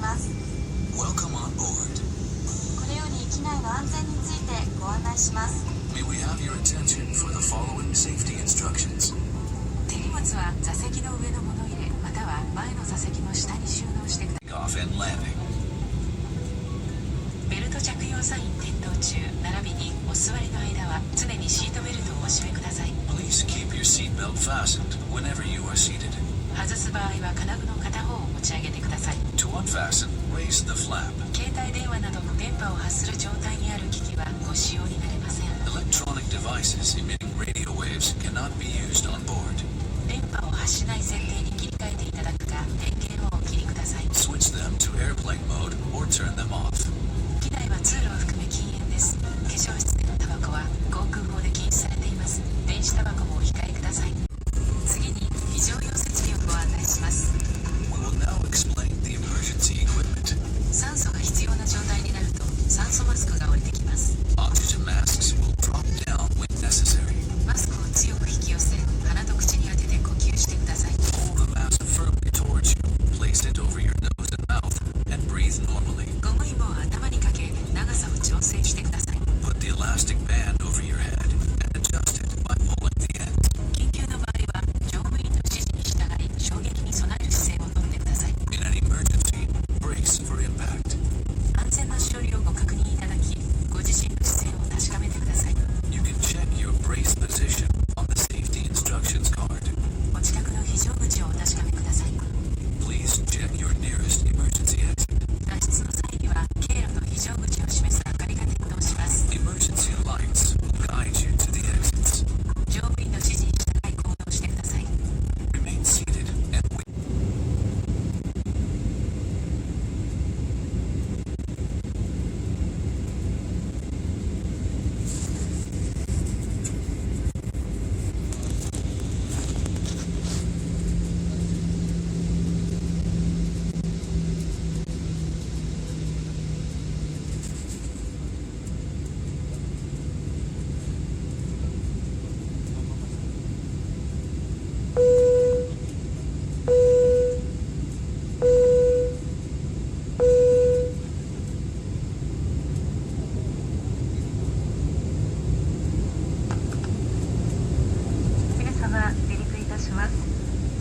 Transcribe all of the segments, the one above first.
ます。 Welcome on board. これより機内の安全についてご案内します。 May we have your attention for the following safety instructions. 手荷物は座席の上の物入れまたは前の座席の下に収納してください。 Off and landing. ベルト着用サイン点灯中並びにお座りの間は常にシートベルトをお締めください。 Please keep your seatbelt fastened whenever you are seated. 外す場合は金具の片方を持ち上げてください。 To unfasten, raise the flap. 携帯電話など電波を発する状態にある機器はご使用になれません。 Electronic devices emitting radio waves cannot be used on board. 電波を発しない設定に切り替えていただくか電源をお切りください。 Switch them to airplane mode or turn them off. 機内は通路を含め禁煙です。化粧室でのタバコは航空法で禁止されています。電子タバコもお控えください。次に非常用設備をご案内します。 We will now explain the emergency equipment. 酸素が必要な状態になると酸素マスクが降りてきます。 Oxygen masks will drop down when necessary. マスクを強く引き寄せ鼻と口に当てて呼吸してください。 Hold the mask firmly towards you. Place it over your nose and mouth and breathe normally. ゴム紐を頭にかけ長さを調整してください。 Put the elastic band over your head and adjust it by pulling the end. 緊急の場合は乗務員の指示に従い衝撃に備える姿勢をとってください。 In an emergency, brace for impact. 安全な処理をご確認いただきご自身の姿勢を確かめてください。 You can check your brace position on the safety instructions card. お近くの非常口をお確かめください。 Please check your nearest emergency exit. 脱出の際には経路の非常口を示す明かりが点灯します。 Emergency lights will guide you to the exits. 乗務員の指示に従い行動してください。 Remain seated and wait. 皆様離陸いたします。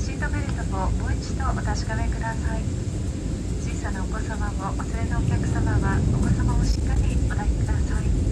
シートベルトをもう一度お確かめください。小さなお子様をお連れのお客様はお子様をしっかりお抱きください。